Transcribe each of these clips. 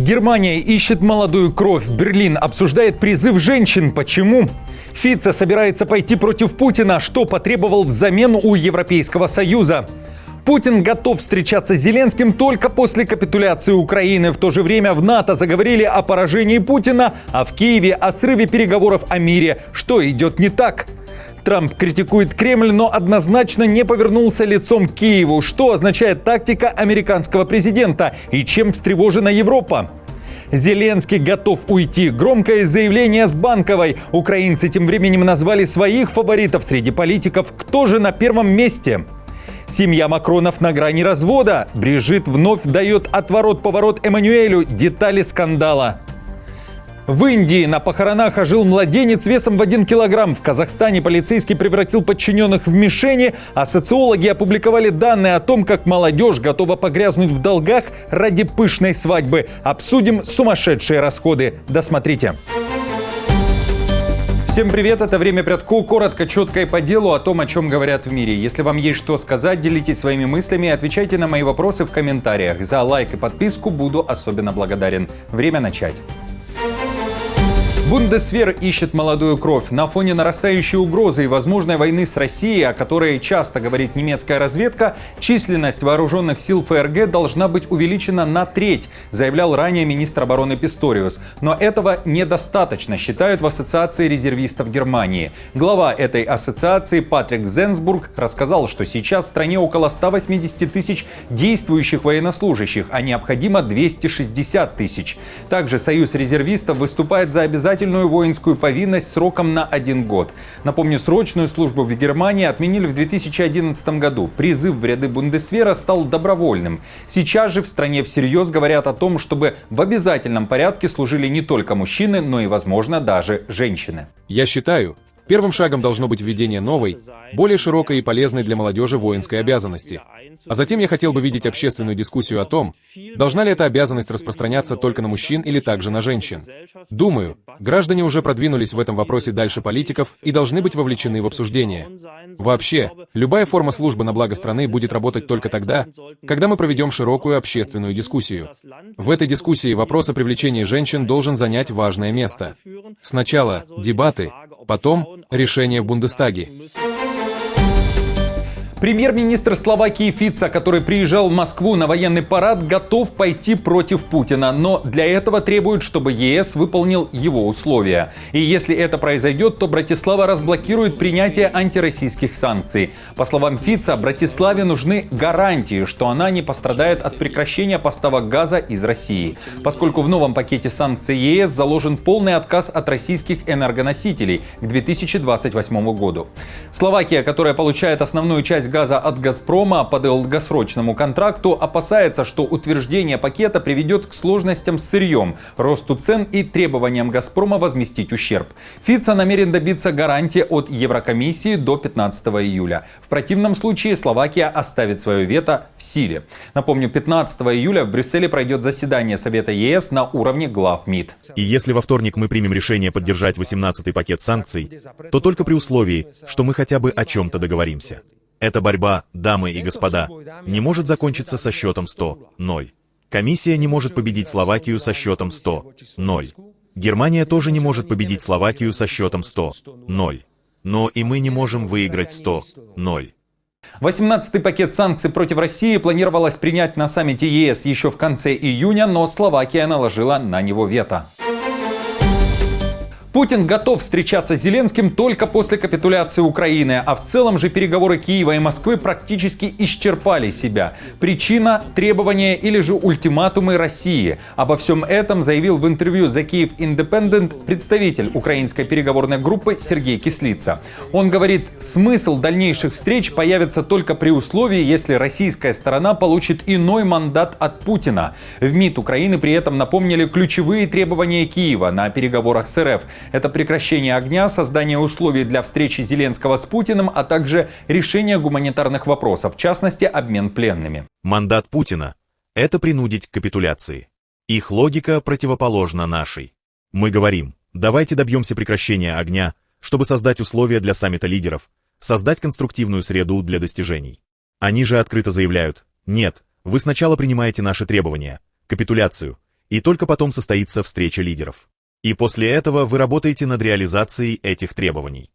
Германия ищет молодую кровь. Берлин обсуждает призыв женщин. Почему? Фице собирается пойти против Путина. Что потребовал взамен у Европейского Союза? Путин готов встречаться с Зеленским только после капитуляции Украины. В то же время в НАТО заговорили о поражении Путина, а в Киеве о срыве переговоров о мире. Что идет не так? Трамп критикует Кремль, но однозначно не повернулся лицом к Киеву. Что означает тактика американского президента и чем встревожена Европа? Зеленский готов уйти. Громкое заявление с Банковой. Украинцы тем временем назвали своих фаворитов среди политиков. Кто же на первом месте? Семья Макронов на грани развода. Брижит вновь дает отворот-поворот Эммануэлю. Детали скандала. В Индии на похоронах ожил младенец весом в 1 килограмм. В Казахстане полицейский превратил подчиненных в мишени, а социологи опубликовали данные о том, как молодежь готова погрязнуть в долгах ради пышной свадьбы. Обсудим сумасшедшие расходы. Досмотрите. Всем привет, это «Время Прядко». Коротко, четко и по делу о том, о чем говорят в мире. Если вам есть что сказать, делитесь своими мыслями и отвечайте на мои вопросы в комментариях. За лайк и подписку буду особенно благодарен. Время начать. Бундесвер ищет молодую кровь. На фоне нарастающей угрозы и возможной войны с Россией, о которой часто говорит немецкая разведка, численность вооруженных сил ФРГ должна быть увеличена на треть, заявлял ранее министр обороны Писториус. Но этого недостаточно, считают в Ассоциации резервистов Германии. Глава этой ассоциации Патрик Зенсбург рассказал, что сейчас в стране около 180 тысяч действующих военнослужащих, а необходимо 260 тысяч. Также Союз резервистов выступает за обязательную воинскую повинность сроком на 1 год. Напомню, срочную службу в Германии отменили в 2011 году. Призыв в ряды Бундесвера стал добровольным. Сейчас же в стране всерьез говорят о том, чтобы в обязательном порядке служили не только мужчины, но и, возможно, даже женщины. Я считаю, первым шагом должно быть введение новой, более широкой и полезной для молодежи воинской обязанности. А затем я хотел бы видеть общественную дискуссию о том, должна ли эта обязанность распространяться только на мужчин или также на женщин. Думаю, граждане уже продвинулись в этом вопросе дальше политиков и должны быть вовлечены в обсуждение. Вообще, любая форма службы на благо страны будет работать только тогда, когда мы проведем широкую общественную дискуссию. В этой дискуссии вопрос о привлечении женщин должен занять важное место. Сначала дебаты, потом решение в Бундестаге. Премьер-министр Словакии Фице, который приезжал в Москву на военный парад, готов пойти против Путина, но для этого требует, чтобы ЕС выполнил его условия. И если это произойдет, то Братислава разблокирует принятие антироссийских санкций. По словам Фице, Братиславе нужны гарантии, что она не пострадает от прекращения поставок газа из России, поскольку в новом пакете санкций ЕС заложен полный отказ от российских энергоносителей к 2028 году. Словакия, которая получает основную часть газа от «Газпрома» по долгосрочному контракту, опасается, что утверждение пакета приведет к сложностям с сырьем, росту цен и требованиям «Газпрома» возместить ущерб. Фице намерен добиться гарантии от Еврокомиссии до 15 июля. В противном случае Словакия оставит свое вето в силе. Напомню, 15 июля в Брюсселе пройдет заседание Совета ЕС на уровне глав МИД. И если во вторник мы примем решение поддержать 18-й пакет санкций, то только при условии, что мы хотя бы о чем-то договоримся. Эта борьба, дамы и господа, не может закончиться со счетом 100-0. Комиссия не может победить Словакию со счетом 100-0. Германия тоже не может победить Словакию со счетом 100-0. Но и мы не можем выиграть 100-0. 18-й пакет санкций против России планировалось принять на саммите ЕС еще в конце июня, но Словакия наложила на него вето. Путин готов встречаться с Зеленским только после капитуляции Украины, а в целом же переговоры Киева и Москвы практически исчерпали себя. Причина – требования или же ультиматумы России. Обо всем этом заявил в интервью The Kyiv Independent представитель украинской переговорной группы Сергей Кислица. Он говорит, смысл дальнейших встреч появится только при условии, если российская сторона получит иной мандат от Путина. В МИД Украины при этом напомнили ключевые требования Киева на переговорах с РФ. Это прекращение огня, создание условий для встречи Зеленского с Путиным, а также решение гуманитарных вопросов, в частности, обмен пленными. Мандат Путина – это принудить к капитуляции. Их логика противоположна нашей. Мы говорим, давайте добьемся прекращения огня, чтобы создать условия для саммита лидеров, создать конструктивную среду для достижений. Они же открыто заявляют, нет, вы сначала принимаете наши требования, капитуляцию, И только потом состоится встреча лидеров. И после этого вы работаете над реализацией этих требований.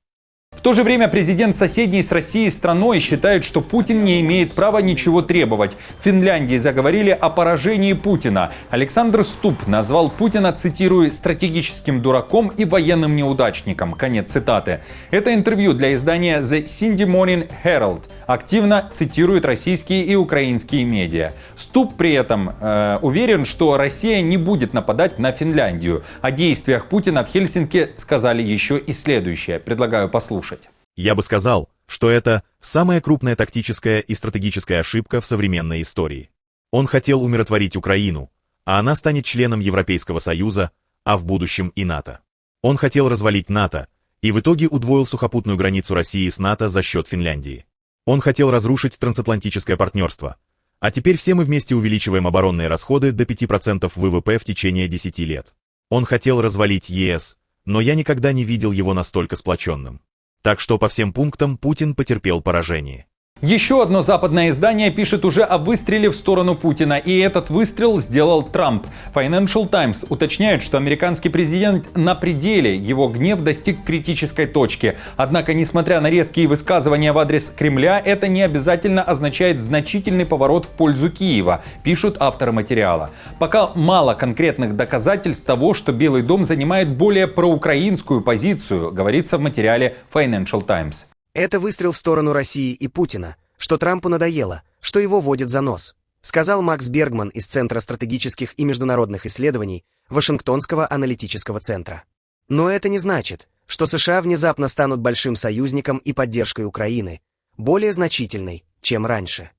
В то же время президент соседней с Россией страной считает, что Путин не имеет права ничего требовать. В Финляндии заговорили о поражении Путина. Александр Ступп назвал Путина, цитирую, «стратегическим дураком и военным неудачником». Конец цитаты. Это интервью для издания The Sydney Morning Herald. Активно цитирует российские и украинские медиа. Ступп при этом уверен, что Россия не будет нападать на Финляндию. О действиях Путина в Хельсинки сказали еще и следующее. Предлагаю послушать. Я бы сказал, что это самая крупная тактическая и стратегическая ошибка в современной истории. Он хотел умиротворить Украину, а она станет членом Европейского Союза, а в будущем и НАТО. Он хотел развалить НАТО, и в итоге удвоил сухопутную границу России с НАТО за счет Финляндии. Он хотел разрушить трансатлантическое партнерство. А теперь все мы вместе увеличиваем оборонные расходы до 5% ВВП в течение 10 лет. Он хотел развалить ЕС, но я никогда не видел его настолько сплоченным. Так что по всем пунктам Путин потерпел поражение. Еще одно западное издание пишет уже о выстреле в сторону Путина, и этот выстрел сделал Трамп. Financial Times уточняет, что американский президент на пределе, его гнев достиг критической точки. Однако, несмотря на резкие высказывания в адрес Кремля, это не обязательно означает значительный поворот в пользу Киева, пишут авторы материала. Пока мало конкретных доказательств того, что Белый дом занимает более проукраинскую позицию, говорится в материале Financial Times. Это выстрел в сторону России и Путина, что Трампу надоело, что его водит за нос, сказал Макс Бергман из Центра стратегических и международных исследований Вашингтонского аналитического центра. Но это не значит, что США внезапно станут большим союзником и поддержкой Украины, более значительной, чем раньше.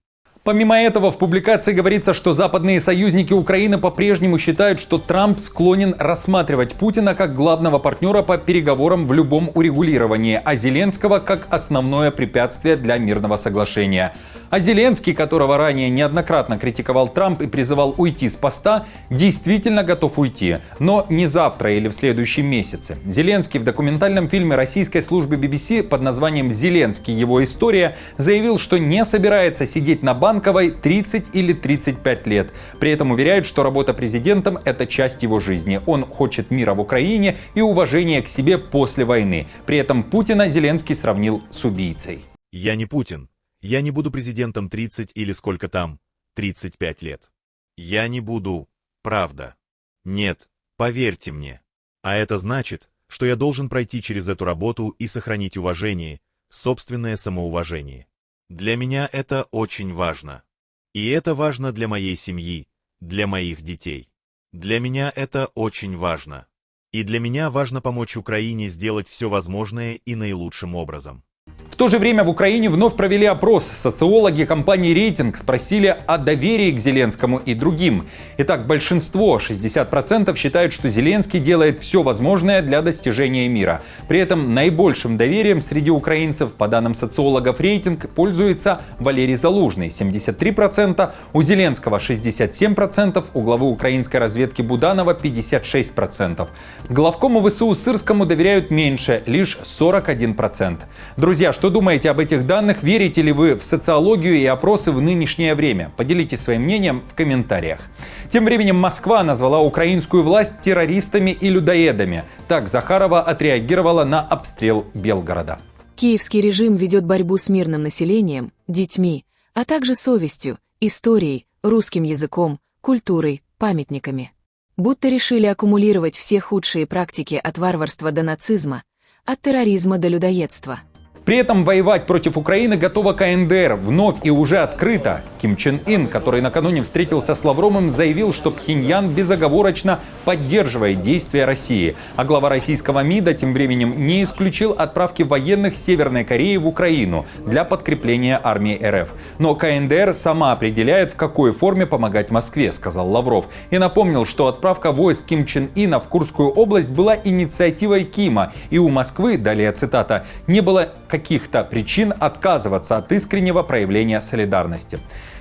Помимо этого, в публикации говорится, что западные союзники Украины по-прежнему считают, что Трамп склонен рассматривать Путина как главного партнера по переговорам в любом урегулировании, а Зеленского как основное препятствие для мирного соглашения. А Зеленский, которого ранее неоднократно критиковал Трамп и призывал уйти с поста, действительно готов уйти, но не завтра или в следующем месяце. Зеленский в документальном фильме российской службы BBC под названием «Зеленский. Его история» заявил, что не собирается сидеть на Банковой 30 или 35 лет. При этом уверяет, что работа президентом – это часть его жизни. Он хочет мира в Украине и уважения к себе после войны. При этом Путина Зеленский сравнил с убийцей. Я не Путин. Я не буду президентом 30 или сколько там, 35 лет. Я не буду. Правда. Нет, поверьте мне. А это значит, что я должен пройти через эту работу и сохранить уважение, собственное самоуважение. Для меня это очень важно. И это важно для моей семьи, для моих детей. Для меня это очень важно. И для меня важно помочь Украине сделать все возможное и наилучшим образом. В то же время в Украине вновь провели опрос. Социологи компании «Рейтинг» спросили о доверии к Зеленскому и другим. Итак, большинство, 60%, считают, что Зеленский делает все возможное для достижения мира. При этом наибольшим доверием среди украинцев, по данным социологов «Рейтинг», пользуется Валерий Залужный, 73%, у Зеленского 67%, у главы украинской разведки Буданова 56%. Главкому ВСУ Сырскому доверяют меньше, лишь 41%. Друзья, что думаете об этих данных? Верите ли вы в социологию и опросы в нынешнее время? Поделитесь своим мнением в комментариях. Тем временем Москва назвала украинскую власть террористами и людоедами. Так Захарова отреагировала на обстрел Белгорода. Киевский режим ведет борьбу с мирным населением, детьми, а также совестью, историей, русским языком, культурой, памятниками. Будто решили аккумулировать все худшие практики от варварства до нацизма, от терроризма до людоедства. При этом воевать против Украины готова КНДР. Вновь и уже открыто. Ким Чен Ын, который накануне встретился с Лавровым, заявил, что Пхеньян безоговорочно поддерживает действия России. А глава российского МИДа тем временем не исключил отправки военных Северной Кореи в Украину для подкрепления армии РФ. Но КНДР сама определяет, в какой форме помогать Москве, сказал Лавров. И напомнил, что отправка войск Ким Чен Ына в Курскую область была инициативой Кима. И у Москвы, далее цитата, не было каких-то причин отказываться от искреннего проявления солидарности.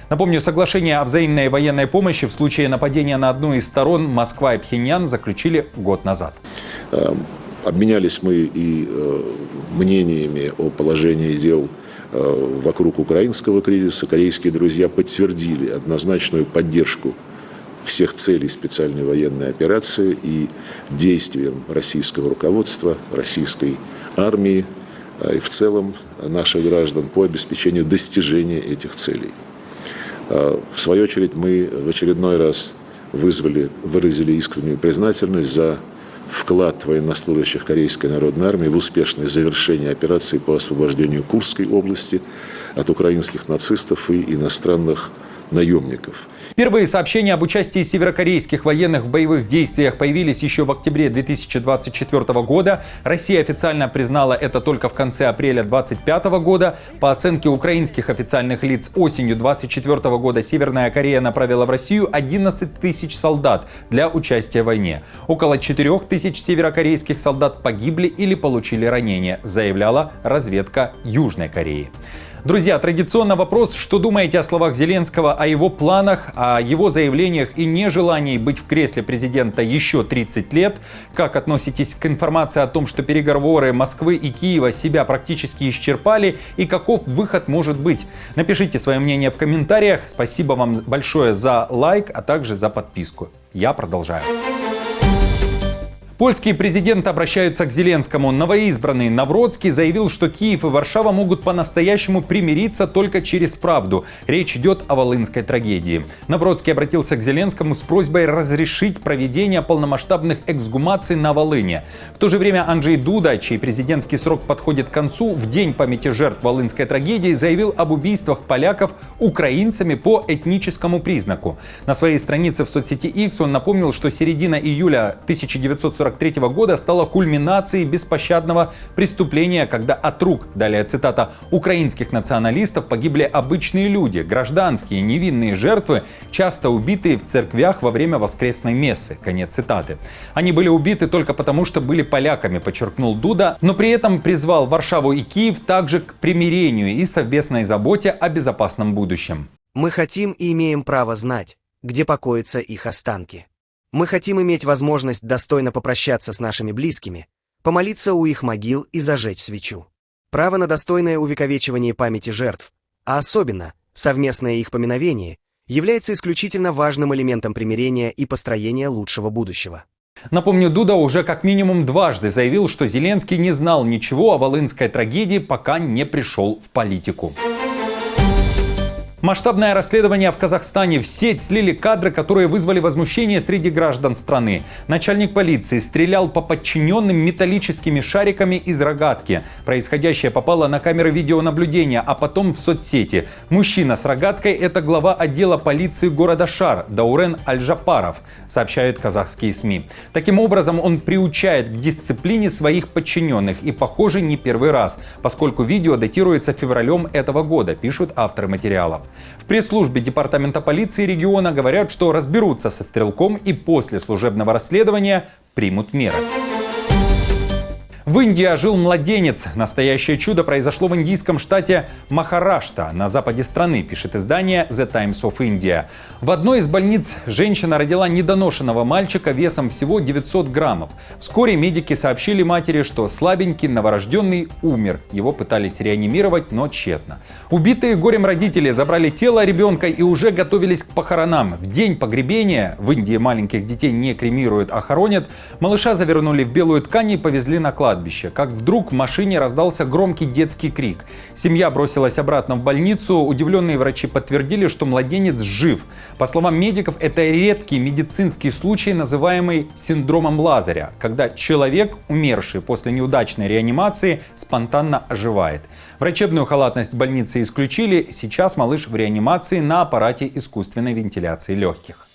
Напомню, соглашение о взаимной военной помощи в случае нападения на одну из сторон Москва и Пхеньян заключили год назад. Обменялись мы и мнениями о положении дел вокруг украинского кризиса. Корейские друзья подтвердили однозначную поддержку всех целей специальной военной операции и действиям российского руководства, российской армии и в целом наших граждан по обеспечению достижения этих целей. В свою очередь мы в очередной раз выразили искреннюю признательность за вклад военнослужащих Корейской народной армии в успешное завершение операции по освобождению Курской области от украинских нацистов и иностранных наемников. Первые сообщения об участии северокорейских военных в боевых действиях появились еще в октябре 2024 года. Россия официально признала это только в конце апреля 2025 года. По оценке украинских официальных лиц, осенью 2024 года Северная Корея направила в Россию 11 тысяч солдат для участия в войне. Около 4 тысяч северокорейских солдат погибли или получили ранения, заявляла разведка Южной Кореи. Друзья, традиционно вопрос, что думаете о словах Зеленского, о его планах, о его заявлениях и нежелании быть в кресле президента еще 30 лет? Как относитесь к информации о том, что переговоры Москвы и Киева себя практически исчерпали, и каков выход может быть? Напишите свое мнение в комментариях. Спасибо вам большое за лайк, а также за подписку. Я продолжаю. Польский президент обращается к Зеленскому. Новоизбранный Навроцкий заявил, что Киев и Варшава могут по-настоящему примириться только через правду. Речь идет о волынской трагедии. Навроцкий обратился к Зеленскому с просьбой разрешить проведение полномасштабных эксгумаций на Волыне. В то же время Анджей Дуда, чей президентский срок подходит к концу, в день памяти жертв волынской трагедии заявил об убийствах поляков украинцами по этническому признаку. На своей странице в соцсети X он напомнил, что середина июля 1943 года стала кульминацией беспощадного преступления, когда от рук, далее цитата, украинских националистов погибли обычные люди, гражданские, невинные жертвы, часто убитые в церквях во время воскресной мессы. Конец цитаты. Они были убиты только потому, что были поляками, подчеркнул Дуда, но при этом призвал Варшаву и Киев также к примирению и совместной заботе о безопасном будущем. Мы хотим и имеем право знать, где покоятся их останки. Мы хотим иметь возможность достойно попрощаться с нашими близкими, помолиться у их могил и зажечь свечу. Право на достойное увековечивание памяти жертв, а особенно совместное их поминовение, является исключительно важным элементом примирения и построения лучшего будущего. Напомню, Дуда уже как минимум дважды заявил, что Зеленский не знал ничего о волынской трагедии, пока не пришел в политику. Масштабное расследование в Казахстане. В сеть слили кадры, которые вызвали возмущение среди граждан страны. Начальник полиции стрелял по подчиненным металлическими шариками из рогатки. Происходящее попало на камеры видеонаблюдения, а потом в соцсети. Мужчина с рогаткой – это глава отдела полиции города Шар Даурен Аль-Жапаров, сообщают казахские СМИ. Таким образом, он приучает к дисциплине своих подчиненных и, похоже, не первый раз, поскольку видео датируется февралем этого года, пишут авторы материалов. В пресс-службе департамента полиции региона говорят, что разберутся со стрелком и после служебного расследования примут меры. В Индии ожил младенец. Настоящее чудо произошло в индийском штате Махарашта, на западе страны, пишет издание The Times of India. В одной из больниц женщина родила недоношенного мальчика весом всего 900 граммов. Вскоре медики сообщили матери, что слабенький новорожденный умер. Его пытались реанимировать, но тщетно. Убитые горем родители забрали тело ребенка и уже готовились к похоронам. В день погребения, в Индии маленьких детей не кремируют, а хоронят, малыша завернули в белую ткань и повезли на кладбище. Как вдруг в машине раздался громкий детский крик. Семья бросилась обратно в больницу. Удивленные врачи подтвердили, что младенец жив. По словам медиков, это редкий медицинский случай, называемый синдромом Лазаря, когда человек, умерший после неудачной реанимации, спонтанно оживает. Врачебную халатность в больнице исключили. Сейчас малыш в реанимации на аппарате искусственной вентиляции легких.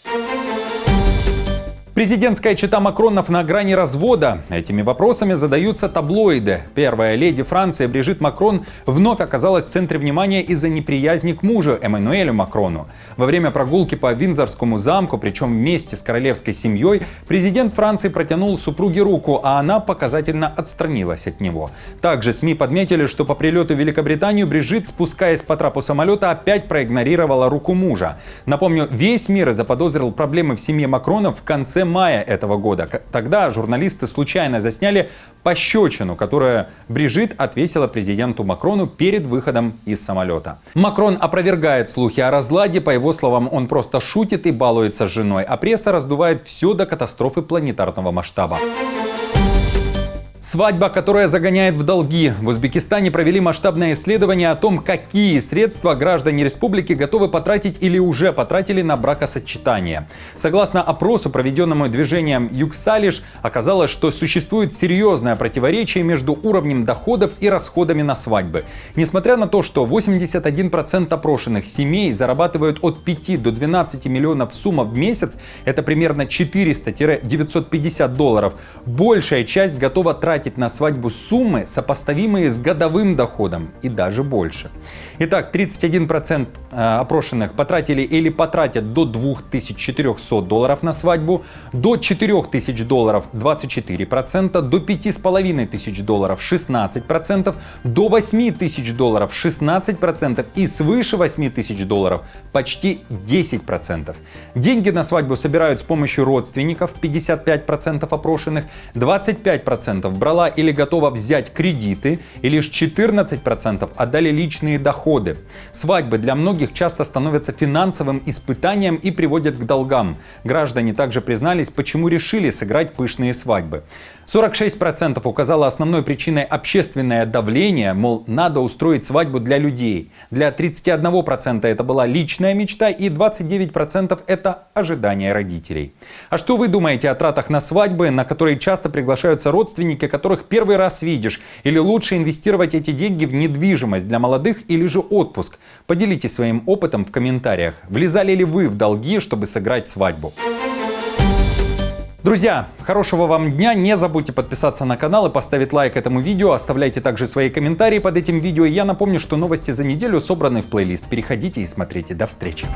Президентская чета Макронов на грани развода. Этими вопросами задаются таблоиды. Первая леди Франции Брижит Макрон вновь оказалась в центре внимания из-за неприязни к мужу Эммануэлю Макрону. Во время прогулки по Виндзорскому замку, причем вместе с королевской семьей, президент Франции протянул супруге руку, а она показательно отстранилась от него. Также СМИ подметили, что по прилету в Великобританию Брижит, спускаясь по трапу самолета, опять проигнорировала руку мужа. Напомню, весь мир заподозрил проблемы в семье Макронов в конце мая этого года. Тогда журналисты случайно засняли пощечину, которую Брижит отвесила президенту Макрону перед выходом из самолета. Макрон опровергает слухи о разладе. По его словам, он просто шутит и балуется с женой, а пресса раздувает все до катастрофы планетарного масштаба. Свадьба, которая загоняет в долги. В Узбекистане провели масштабное исследование о том, какие средства граждане республики готовы потратить или уже потратили на бракосочетание. Согласно опросу, проведенному движением Юксалиш, оказалось, что существует серьезное противоречие между уровнем доходов и расходами на свадьбы. Несмотря на то, что 81% опрошенных семей зарабатывают от 5 до 12 миллионов сумм в месяц, это примерно 400-950 долларов, большая часть готова тратить на свадьбу суммы, сопоставимые с годовым доходом, и даже больше. Итак, 31% опрошенных потратили или потратят до 2400 долларов на свадьбу, до 4000 долларов 24%, до 5500 долларов 16%, до 8000 долларов 16% и свыше 8000 долларов почти 10%. Деньги на свадьбу собирают с помощью родственников, 55% опрошенных, 25% брала или готова взять кредиты, и лишь 14% отдали личные доходы. Свадьбы для многих часто становятся финансовым испытанием и приводят к долгам. Граждане также признались, почему решили сыграть пышные свадьбы. 46% указало основной причиной общественное давление, мол, надо устроить свадьбу для людей. Для 31% это была личная мечта, и 29% это ожидание родителей. А что вы думаете о тратах на свадьбы, на которые часто приглашаются родственники, которых первый раз видишь? Или лучше инвестировать эти деньги в недвижимость для молодых или же отпуск? Поделитесь своим опытом в комментариях. Влезали ли вы в долги, чтобы сыграть свадьбу? Друзья, хорошего вам дня, не забудьте подписаться на канал и поставить лайк этому видео, оставляйте также свои комментарии под этим видео. И я напомню, что новости за неделю собраны в плейлист, переходите и смотрите. До встречи!